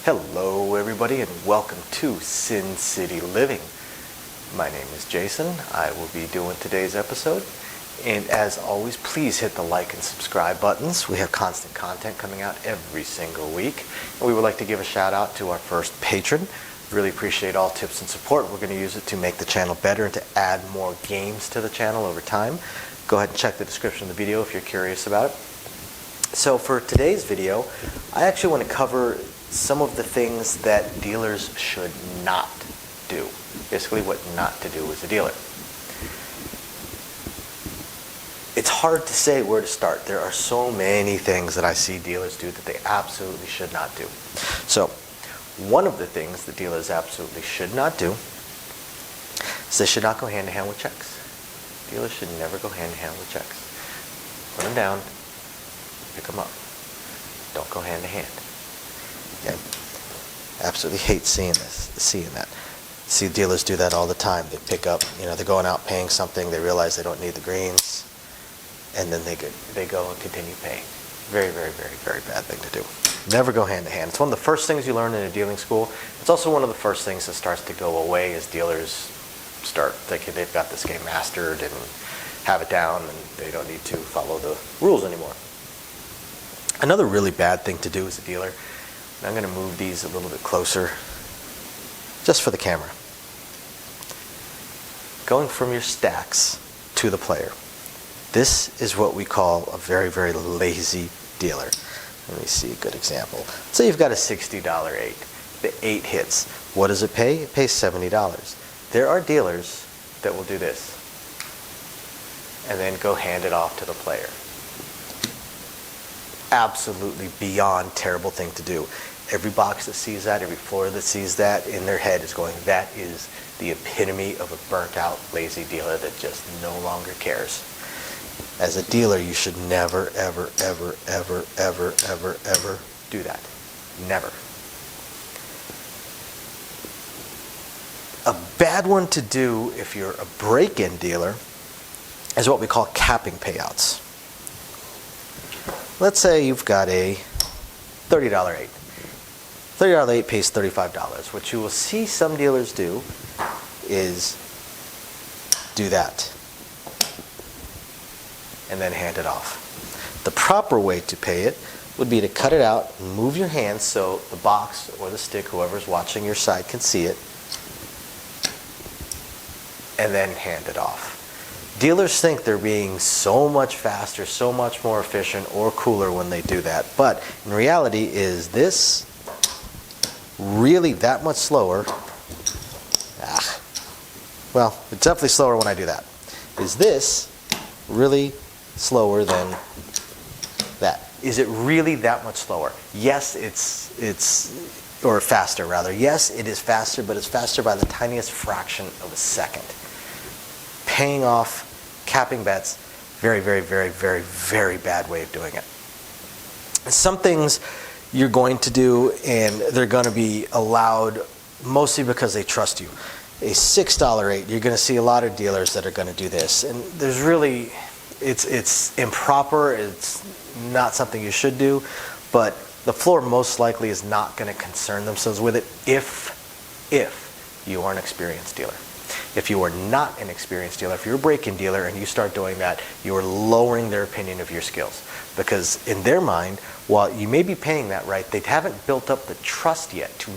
Hello everybody and welcome to Sin City Living. My name is Jason. I will be doing today's episode, and as always, please hit the like and subscribe buttons. We have constant content coming out every single week, and we would like to give a shout out to our first patron. Really appreciate all tips and support. We're going to use it to make the channel better and to add more games to the channel over time. Go ahead and check the description of the video if you're curious about it. So for today's video, I actually want to cover some of the things that dealers should not do. Basically what not to do as a dealer. It's hard to say where to start. There are so many things that I see dealers do that they absolutely should not do. So one of the things that dealers absolutely should not do is they should not go hand in hand with checks. Dealers should never go hand in hand with checks. Put them down, pick them up. Don't go hand in hand. Yeah, absolutely hate seeing that. See dealers do that all the time. They pick up, they're going out paying something, they realize they don't need the greens, and then they go and continue paying. Very, very, very, very bad thing to do. Never go hand to hand. It's one of the first things you learn in a dealing school. It's also one of the first things that starts to go away as dealers start thinking they've got this game mastered and have it down and they don't need to follow the rules anymore. Another really bad thing to do as a dealer, and I'm going to move these a little bit closer just for the camera. Going from your stacks to the player. This is what we call a very, very lazy dealer. Let me see a good example. Say you've got a $60 8. The 8 hits. What does it pay? It pays $70. There are dealers that will do this and then go hand it off to the player. Absolutely beyond terrible thing to do. Every box that sees that, every floor that sees that, in their head is going, that is the epitome of a burnt out, lazy dealer that just no longer cares. As a dealer, you should never, ever, ever, ever, ever, ever, ever do that. Never. A bad one to do if you're a break-in dealer is what we call capping payouts. Let's say you've got a $30 8. $30 8 pays $35. What you will see some dealers do is do that and then hand it off. The proper way to pay it would be to cut it out and move your hand so the box or the stick, whoever's watching your side, can see it, and then hand it off. Dealers think they're being so much faster, so much more efficient or cooler when they do that, but in reality, is this really that much slower? Well, it's definitely slower when I do that. Is this really slower than that? Is it really that much slower? Yes, or faster rather. Yes, it is faster, but it's faster by the tiniest fraction of a second. Paying off, capping bets, very, very, very, very, very bad way of doing it. Some things you're going to do and they're going to be allowed mostly because they trust you. A $6 8, you're going to see a lot of dealers that are going to do this, and there's really, it's improper, it's not something you should do, but the floor most likely is not going to concern themselves with it if you are an experienced dealer. If you are not an experienced dealer, if you're a break-in dealer and you start doing that, you are lowering their opinion of your skills. Because in their mind, while you may be paying that right, they haven't built up the trust yet to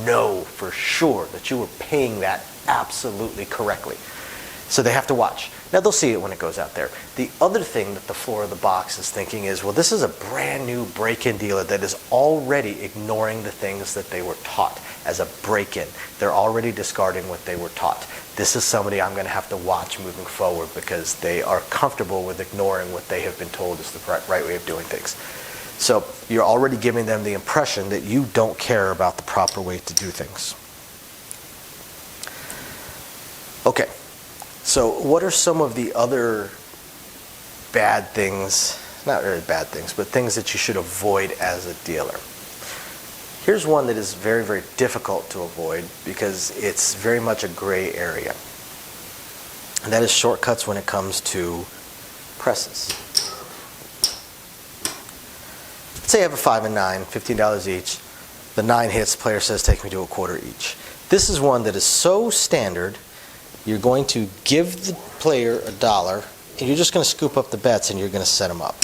know for sure that you were paying that absolutely correctly. So they have to watch. Now they'll see it when it goes out there. The other thing that the floor of the box is thinking is, well, this is a brand new break-in dealer that is already ignoring the things that they were taught as a break-in. They're already discarding what they were taught. This is somebody I'm going to have to watch moving forward because they are comfortable with ignoring what they have been told is the right way of doing things. So you're already giving them the impression that you don't care about the proper way to do things. Okay, so what are some of the other bad things, not really bad things, but things that you should avoid as a dealer? Here's one that is very, very difficult to avoid because it's very much a gray area. And that is shortcuts when it comes to presses. Let's say you have a 5 and 9, $15 each, The 9 hits, the player says, take me to a quarter each. This is one that is so standard, you're going to give the player $1, and you're just going to scoop up the bets and you're going to set them up.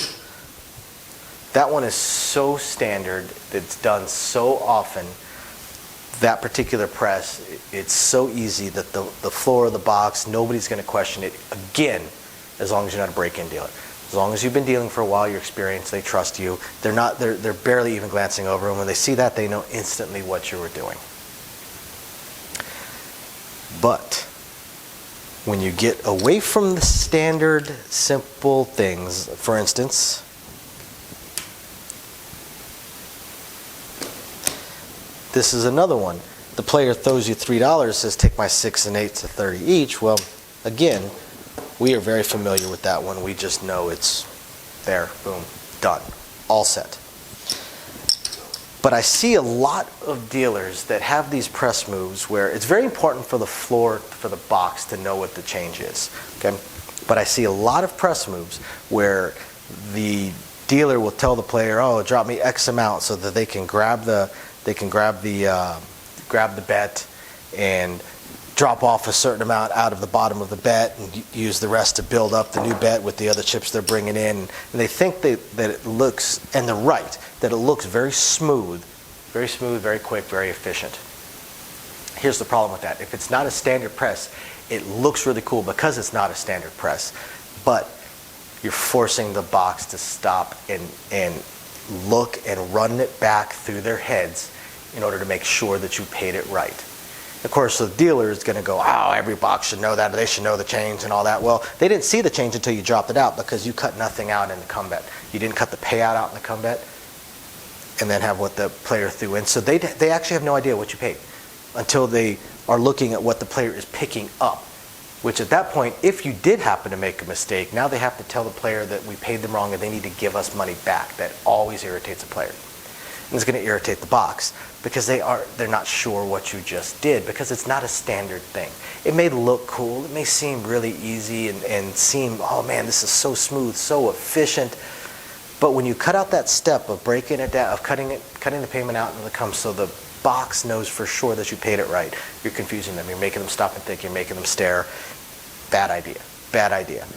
That one is so standard, it's done so often. That particular press, it's so easy that the floor of the box, nobody's going to question it. Again, as long as you're not a break-in dealer. As long as you've been dealing for a while, you're experienced, they trust you. They're barely even glancing over, and when they see that, they know instantly what you were doing. But when you get away from the standard, simple things, for instance, this is another one. The player throws you $3, says take my 6 and 8 to 30 each. Well, again, we are very familiar with that one. We just know it's there, boom, done, all set. But I see a lot of dealers that have these press moves where it's very important for the floor, for the box to know what the change is. Okay? But I see a lot of press moves where the dealer will tell the player, oh, drop me X amount, so that they can grab the bet and drop off a certain amount out of the bottom of the bet and use the rest to build up the new bet with the other chips they're bringing in. And they think that it looks, and they're right, that it looks very smooth, very quick, very efficient. Here's the problem with that. If it's not a standard press, it looks really cool because it's not a standard press. But you're forcing the box to stop and look and run it back through their heads in order to make sure that you paid it right. Of course, the dealer is going to go, oh, every box should know that, or they should know the change and all that. Well, they didn't see the change until you dropped it out because you cut nothing out in the come bet. You didn't cut the payout out in the come bet and then have what the player threw in. So they actually have no idea what you paid until they are looking at what the player is picking up, which at that point, if you did happen to make a mistake, now they have to tell the player that we paid them wrong and they need to give us money back. That always irritates a player. And it's going to irritate the box because they're not sure what you just did because it's not a standard thing. It may look cool, it may seem really easy and seem, oh man, this is so smooth, so efficient. But when you cut out that step of breaking it down, of cutting the payment out and the come, so the box knows for sure that you paid it right, you're confusing them, you're making them stop and think, you're making them stare. Bad idea, bad idea.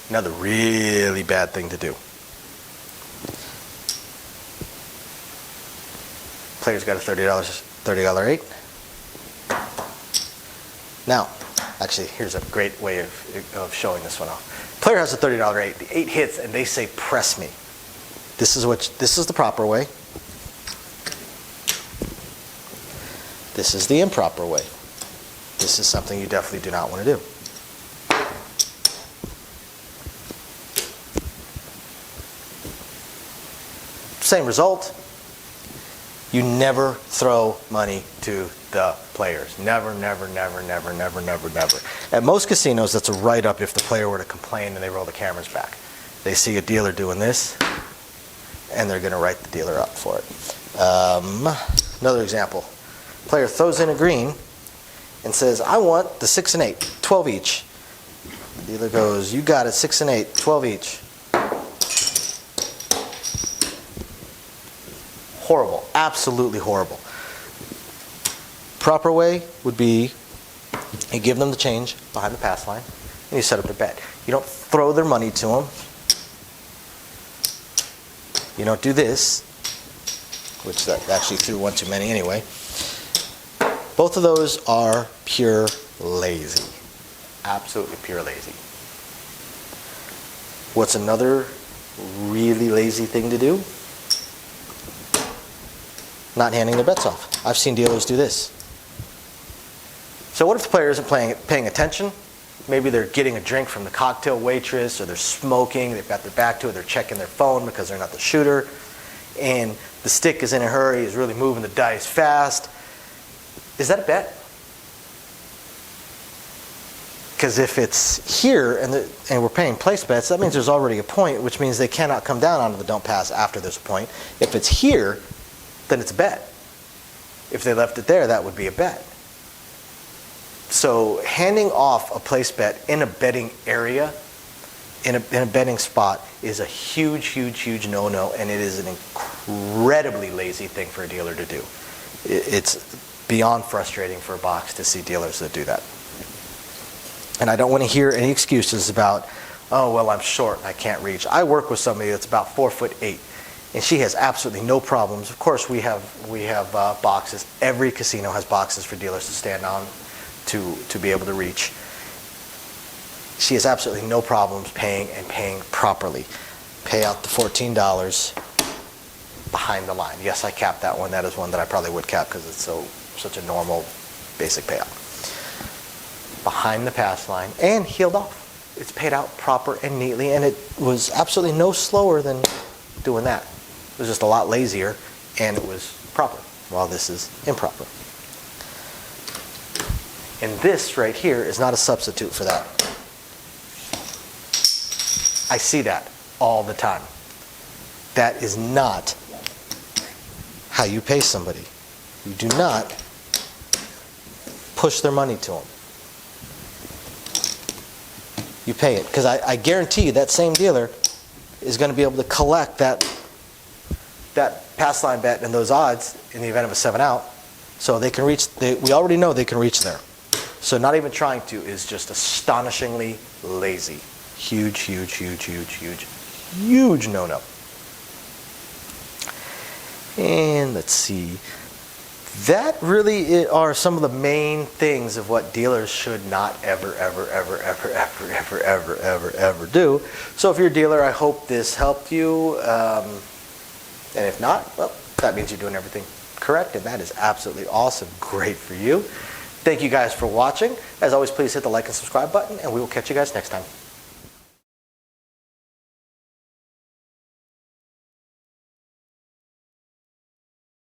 Another really bad thing to do. Player's got a $30 8. Now, actually, here's a great way of showing this one off. Player has a $30 8. The 8 hits, and they say, "Press me." This is the proper way. This is the improper way. This is something you definitely do not want to do. Same result. You never throw money to the players. Never, never, never, never, never, never, never. At most casinos, that's a write-up if the player were to complain and they roll the cameras back. They see a dealer doing this, and they're going to write the dealer up for it. Another example. Player throws in a green and says, I want the 6 and 8, 12 each. The dealer goes, you got it, 6 and 8, 12 each. Horrible, absolutely horrible. Proper way would be you give them the change behind the pass line and you set up their bet. You don't throw their money to them. You don't do this, which that actually threw one too many anyway. Both of those are pure lazy. Absolutely pure lazy. What's another really lazy thing to do? Not handing their bets off. I've seen dealers do this. So what if the player isn't paying attention? Maybe they're getting a drink from the cocktail waitress, or they're smoking, they've got their back to it, they're checking their phone because they're not the shooter, and the stick is in a hurry, is really moving the dice fast. Is that a bet? Because if it's here and we're paying place bets, that means there's already a point, which means they cannot come down onto the don't pass after there's a point. If it's here, then it's a bet. If they left it there, that would be a bet. So handing off a place bet in a betting area, in a betting spot, is a huge, huge, huge no-no, and it is an incredibly lazy thing for a dealer to do. It's beyond frustrating for a box to see dealers that do that. And I don't want to hear any excuses about, oh, well, I'm short and I can't reach. I work with somebody that's about 4'8", and she has absolutely no problems. Of course, we have boxes. Every casino has boxes for dealers to stand on to be able to reach. She has absolutely no problems paying properly. Pay out the $14 behind the line. Yes, I capped that one. That is one that I probably would cap because it's such a normal, basic payout. Behind the pass line and heeled off. It's paid out proper and neatly, and it was absolutely no slower than doing that. It was just a lot lazier, and it was proper, while this is improper. And this right here is not a substitute for that. I see that all the time. That is not how you pay somebody. You do not push their money to them. You pay it. Because I guarantee you that same dealer is going to be able to collect that pass line bet and those odds in the event of a 7-out. So they can reach, we already know they can reach there. So not even trying to is just astonishingly lazy. Huge, huge, huge, huge, huge, huge no-no. And let's see. That really are some of the main things of what dealers should not ever, ever, ever, ever, ever, ever, ever, ever, ever do. So if you're a dealer, I hope this helped you. And if not, well, that means you're doing everything correct, and that is absolutely awesome. Great for you. Thank you guys for watching. As always, please hit the like and subscribe button, and we will catch you guys next time.